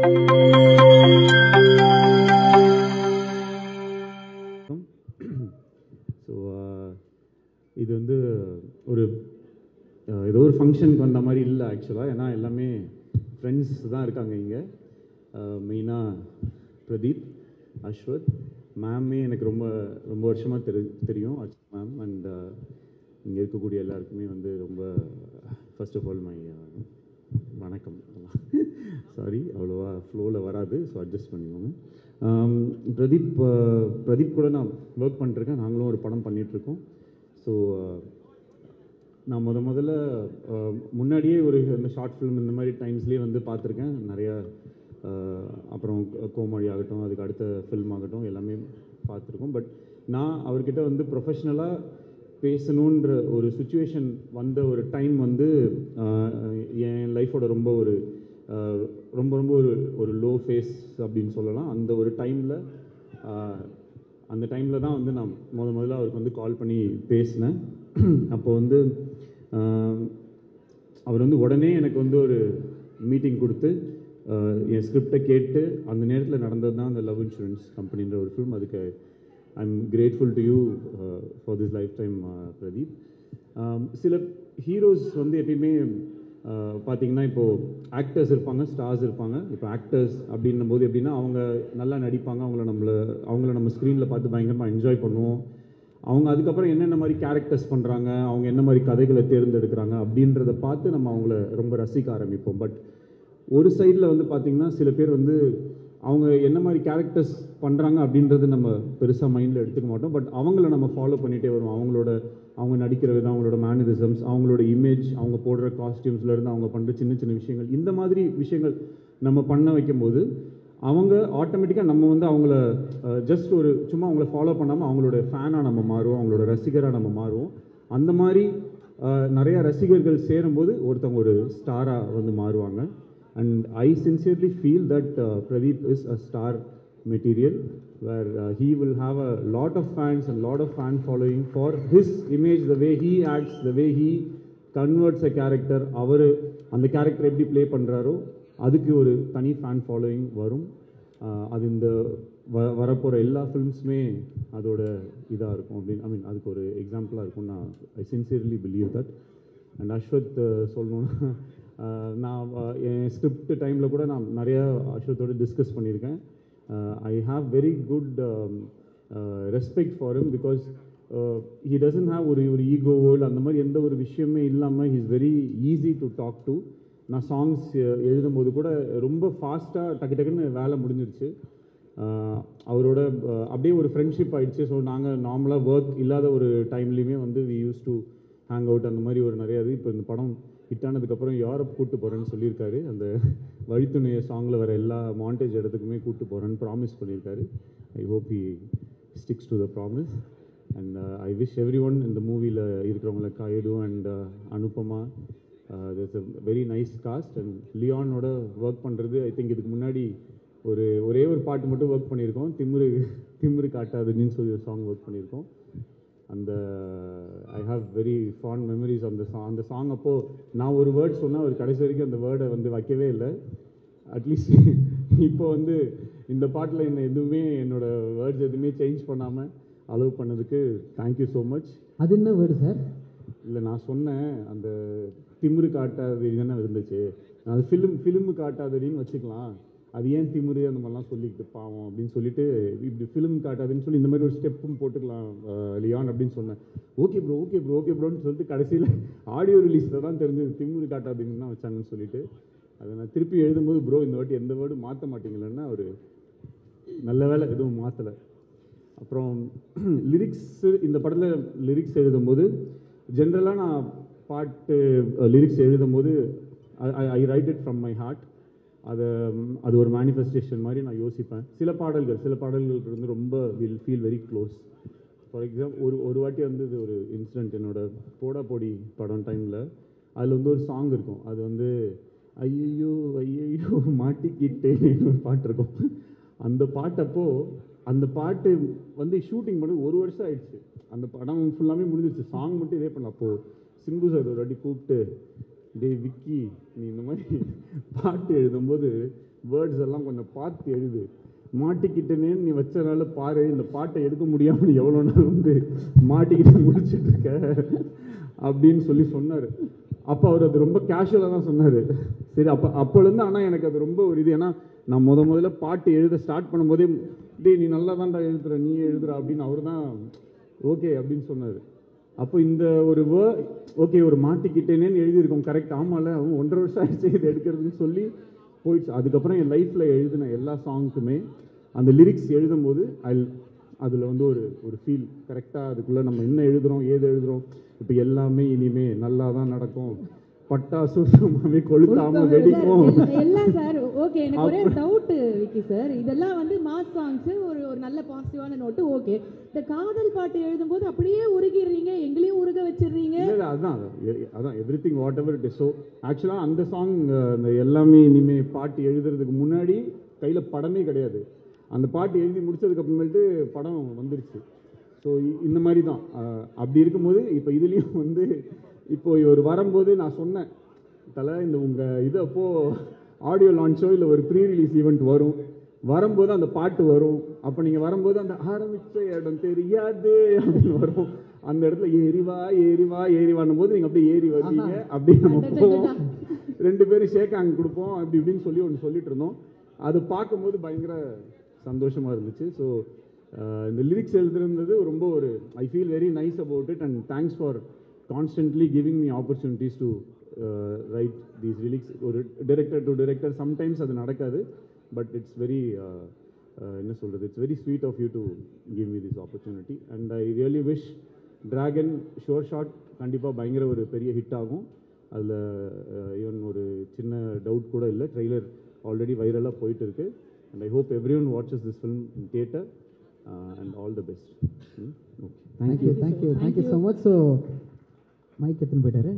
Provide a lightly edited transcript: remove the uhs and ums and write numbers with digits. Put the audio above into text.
So இது வந்து ஒரு ஏதோ ஒரு ஃபங்க்ஷனுக்கு வந்த மாதிரி இல்லை ஆக்சுவலாக. ஏன்னா எல்லாமே ஃப்ரெண்ட்ஸ் தான் இருக்காங்க இங்கே. மெயினாக பிரதீப், அஸ்வத் மேமே எனக்கு ரொம்ப ரொம்ப வருஷமாக தெரியும் மேம். அண்ட் இங்கே இருக்கக்கூடிய எல்லாருக்குமே வந்து ரொம்ப ஃபர்ஸ்ட் ஆஃப் ஆல் மை வணக்கம். சாரி, அவ்வளோவா ஃப்ளோவில் வராது, ஸோ அட்ஜஸ்ட் பண்ணிக்கோங்க. பிரதீப் கூட நான் ஒர்க் பண்ணிட்டுருக்கேன். நாங்களும் ஒரு படம் பண்ணிகிட்ருக்கோம். ஸோ நான் முதல்ல முன்னாடியே இந்த ஷார்ட் ஃபிலிம் இந்த மாதிரி டைம்ஸ்லேயே வந்து பார்த்துருக்கேன் நிறையா. அப்புறம் கோமாளி ஆகட்டும், அதுக்கு அடுத்த ஃபில்ம் ஆகட்டும், எல்லாமே பார்த்துருக்கோம். பட் நான் அவர்கிட்ட வந்து ப்ரொஃபஷ்னலாக பேசணுன்ற ஒரு சுச்சுவேஷன் வந்த ஒரு டைம் வந்து என் லைஃபோட ரொம்ப ஒரு லோ ஃபேஸ் அப்படின்னு சொல்லலாம். அந்த ஒரு டைமில் தான் வந்து நான் முதல்ல அவருக்கு வந்து கால் பண்ணி பேசினேன். அப்போ வந்து அவர் வந்து உடனே எனக்கு வந்து ஒரு மீட்டிங் கொடுத்து என் ஸ்கிரிப்டை கேட்டு அந்த நேரத்தில் நடந்தது தான் அந்த லவ் இன்சூரன்ஸ் கம்பெனின்ற ஒரு ஃபிலிம். அதுக்கு I am grateful to you for this life time Pradeep. சில ஹீரோஸ் வந்து எப்பயுமே பார்த்திங்கன்னா இப்போது ஆக்டர்ஸ் இருப்பாங்க, ஸ்டார்ஸ் இருப்பாங்க. இப்போ ஆக்டர்ஸ் அப்படின்னும் போது எப்படின்னா அவங்க நல்லா நடிப்பாங்க, அவங்கள நம்ம ஸ்க்ரீனில் பார்த்து பயங்கரமாக என்ஜாய் பண்ணுவோம். அவங்க அதுக்கப்புறம் என்னென்ன மாதிரி கேரக்டர்ஸ் பண்ணுறாங்க, அவங்க என்ன மாதிரி கதைகளை தேர்ந்தெடுக்கிறாங்க அப்படின்றத பார்த்து நம்ம அவங்கள ரொம்ப ரசிக்க ஆரம்பிப்போம். பட் ஒரு சைடில் வந்து பார்த்திங்கன்னா சில பேர் வந்து அவங்க என்ன மாதிரி கேரக்டர்ஸ் பண்ணுறாங்க அப்படின்றது நம்ம பெருசாக மைண்டில் எடுத்துக்க மாட்டோம். பட் அவங்கள நம்ம ஃபாலோ பண்ணிகிட்டே வருவோம். அவங்க நடிக்கிற விதம், அவங்களோட மேனரிசம்ஸ், அவங்களோட இமேஜ், அவங்க போடுற காஸ்டியூம்ஸ்லேருந்து அவங்க பண்ணுற சின்ன சின்ன விஷயங்கள், இந்த மாதிரி விஷயங்கள் நம்ம பண்ண வைக்கும்போது அவங்க ஆட்டோமேட்டிக்காக நம்ம வந்து அவங்கள ஜஸ்ட் சும்மா அவங்கள ஃபாலோ பண்ணாமல் அவங்களோட ஃபேனாக நம்ம மாறுவோம், அவங்களோட ரசிகராக நம்ம மாறுவோம். அந்த மாதிரி நிறையா ரசிகர்கள் சேரும்போது ஒருத்தவங்க ஒரு ஸ்டாராக வந்து மாறுவாங்க. And I sincerely feel that Pradeep is a star material where he will have a lot of fans and lot of fan following for his image, the way he acts, the way he converts a character. அவர் அந்த character எப்படி play பண்ணுறாரோ அதுக்கு ஒரு தனி fan following வரும். அது இந்த வரப்போகிற எல்லா ஃபிலிம்ஸுமே அதோட இதாக இருக்கும் அப்படின்னு அதுக்கு ஒரு எக்ஸாம்பிளாக இருக்கும். நான் I sincerely believe that. And Ashwath சொல்லணுன்னா நான் என் ஸ்கிரிப்ட் டைமில் கூட நான் நிறையா அஸ்வத்தோடு டிஸ்கஸ் பண்ணியிருக்கேன். I have very good respect for him because he doesn't have ஒரு ஈகோவோ இல்லை அந்த மாதிரி எந்த ஒரு விஷயமே இல்லாமல் he is very easy to talk to. நான் சாங்ஸ் எழுதும்போது கூட ரொம்ப ஃபாஸ்ட்டாக டக்குன்னு வேலை முடிஞ்சிருச்சு. அவரோட அப்படியே ஒரு ஃப்ரெண்ட்ஷிப் ஆகிடுச்சு. ஸோ நாங்கள் நார்மலாக ஒர்க் இல்லாத ஒரு டைம்லேயுமே வந்து we use to hang out, அந்த மாதிரி ஒரு நிறையா இது. இப்போ இந்த படம் ஹிட்டானதுக்கப்புறம் யூரோப் கூப்பிட்டு போகிறேன்னு சொல்லியிருக்காரு. அந்த வழித்துணைய சாங்கில் வர எல்லா மாண்டேஜ் இடத்துக்குமே கூப்பிட்டு போகிறேன்னு ப்ராமிஸ் பண்ணியிருக்காரு. I hope he sticks to the promise. And I wish everyone இந்த மூவியில் இருக்கிறவங்கள Kayadu and Anupama, there's a very nice cast. And லியானோட ஒர்க் பண்ணுறது ஐ திங்க் இதுக்கு முன்னாடி ஒரே ஒரு பாட்டு மட்டும் ஒர்க் பண்ணியிருக்கோம். திமிரு காட்டாதுன்னு சொல்லி ஒரு சாங் ஒர்க் பண்ணியிருக்கோம். அந்த ஐ ஹாவ் வெரி ஃபாண்ட் மெமரிஸ் அந்த சாங். அப்போது நான் ஒரு வேர்ட் சொன்னால் அவர் கடைசி வரைக்கும் அந்த வேர்டை வந்து வைக்கவே இல்லை. அட்லீஸ்ட் இப்போ வந்து இந்த பாட்டில் எதுவுமே என்னோடய வேர்ட்ஸ் எதுவுமே சேஞ்ச் பண்ணாமல் அலோவ் பண்ணதுக்கு தேங்க்யூ ஸோ மச். அது என்ன வேர்டு சார்? இல்லை, நான் சொன்னேன் அந்த திமிரு காட்டாதடி தானே இருந்துச்சு, அது ஃபிலிமு காட்டாதடின்னு வச்சுக்கலாம். அது ஏன் திமிரு அந்த மாதிரிலாம் சொல்லிக்கிட்டு பாவம் அப்படின்னு சொல்லிட்டு இப்படி ஃபிலிம் காட்டாதுன்னு சொல்லி இந்த மாதிரி ஒரு ஸ்டெப்பும் போட்டுக்கலாம் லியான் அப்படின்னு சொன்னேன். ஓகே ப்ரோன்னு சொல்லிட்டு கடைசியில் ஆடியோ ரிலீஸில் தான் தெரிஞ்சது திமிரு காட்டாதுன்னு தான் வச்சாங்கன்னு சொல்லிட்டு. அதை நான் திருப்பி எழுதும்போது ப்ரோ இந்த வாட்டி எந்த வேர்டும் மாற்ற மாட்டீங்களன்னா ஒரு நல்ல வேலை எதுவும் மாற்றலை. அப்புறம் லிரிக்ஸு, இந்த படத்தில் லிரிக்ஸ் எழுதும்போது ஜென்ரலாக நான் பாட்டு லிரிக்ஸ் எழுதும்போது I write it from my heart. அது ஒரு மேனிஃபெஸ்டேஷன் மாதிரி நான் யோசிப்பேன். சில பாடல்கள் வந்து ரொம்ப will feel very close. For example ஒரு வாட்டி வந்து இது ஒரு இன்சிடெண்ட், என்னோடய போடா போடி படம் டைமில் அதில் வந்து ஒரு சாங் இருக்கும். அது வந்து ஐயோ மாட்டிக்கிட்டே ஒரு பாட்டு இருக்கும். அந்த பாட்டு வந்து ஷூட்டிங் பண்ணி 1 வருஷம் ஆயிடுச்சு. அந்த படம் ஃபுல்லாமே முடிஞ்சிருச்சு, சாங் மட்டும் இதே பண்ணலாம். அப்போது சிம்பு சார் ஒரு வாட்டி கூப்பிட்டு, டே விக்கி நீ இந்த மாதிரி பாட்டு எழுதும்போது வேர்ட்ஸ் எல்லாம் கொஞ்சம் பார்த்து எழுது, மாட்டிக்கிட்டேனேன்னு நீ வச்சனால பாரு, இந்த பாட்டை எடுக்க முடியாமல் எவ்வளோ நாள் வந்து மாட்டிக்கிட்டு முடிச்சுட்டு இருக்க அப்படின்னு சொல்லி சொன்னார். அப்போ அவர் அது ரொம்ப கேஷுவலாக தான் சொன்னார். சரி, அப்போலேருந்து ஆனால் எனக்கு அது ரொம்ப ஒரு இது. ஏன்னா நான் முதல்ல பாட்டு எழுத ஸ்டார்ட் பண்ணும்போதே, டேய் நீ நல்லா தான்டா எழுதுற, நீ எழுதுற அப்படின்னு அவர் தான் ஓகே அப்படின்னு சொன்னார். அப்போ இந்த ஒரு ஓகே ஒரு மாட்டிக்கிட்டேனேன்னு எழுதியிருக்கோம், கரெக்ட், ஆமாம்ல, அவன் 1.5 வருஷம் ஆயிடுச்சு இது எடுக்கிறதுன்னு சொல்லி போயிடுச்சு. அதுக்கப்புறம் என் லைஃப்பில் எழுதின எல்லா சாங்க்குமே அந்த லிரிக்ஸ் எழுதும்போது அதில் வந்து ஒரு ஃபீல் கரெக்டாக, அதுக்குள்ளே நம்ம என்ன எழுதுகிறோம் ஏது எழுதுகிறோம், இப்போ எல்லாமே இனிமே நல்லா தான் நடக்கும், பட்டாசு சும்மாவே கொளுத்தாமல் வெடிக்கும் எல்லாம் சார். ஓகே, எனக்கு ஒரே டவுட் விக்கி சார், இதெல்லாம் வந்து மாஸ் சாங்ஸ், ஒரு நல்ல பாசிட்டிவான நோட்டு. ஓகே, இந்த காதல் பாட்டு எழுதும்போது அப்படியே உருகிடுறீங்க, எங்களையும் உருக வச்சிடுறீங்க. அதான் everything what ever it is. So ஆக்சுவலாக அந்த சாங், அந்த எல்லாமே இனிமே பாட்டு எழுதுறதுக்கு முன்னாடி கையில் படமே கிடையாது. அந்த பாட்டு எழுதி முடிச்சதுக்கு அப்புறமேட்டு படம் வந்துருச்சு. ஸோ இந்த மாதிரி தான். அப்படி இருக்கும்போது இப்போ இதுலேயும் வந்து இப்போ இவர் வரும்போது நான் சொன்னேன், தலை இந்த உங்கள் இது அப்போது ஆடியோ லான்ச்சோ இல்லை ஒரு ப்ரீ ரிலீஸ் ஈவெண்ட் வரும்போது அந்த பாட்டு வரும். அப்போ நீங்கள் வரும்போது அந்த ஆரம்பித்த இடம் தெரியாது அப்படின்னு வரும். அந்த இடத்துல ஏறிவான்னும் போது நீங்கள் அப்படியே ஏறி வருவீங்க. அப்படியே நம்ம போவோம், 2 பேரும் ஷேக் ஹேண்ட் கொடுப்போம், அப்படி இப்படின்னு சொல்லி ஒன்று சொல்லிட்டு இருந்தோம். அது பார்க்கும்போது பயங்கர சந்தோஷமாக இருந்துச்சு. ஸோ இந்த லிரிக்ஸ் எழுதுறது ரொம்ப ஒரு I feel very nice about it. And thanks for constantly giving me opportunities to write these lyrics. ஒரு டிரெக்டர் டு டிரெக்டர் சம்டைம்ஸ் அது நடக்காது, பட் இட்ஸ் வெரி என்ன சொல்கிறது, it's very sweet of you to give me this opportunity. And I really wish Dragon sure shot கண்டிப்பாக பயங்கர ஒரு பெரிய hit ஆகும். அதில் ஈவன் ஒரு சின்ன டவுட் கூட இல்லை. ட்ரெய்லர் ஆல்ரெடி வைரலாக போயிட்டு இருக்கு. And I hope everyone watches this film in theatre, and all the best. Okay. Thank you so much. So, Mike, எத்தனை போயிட்டாரு?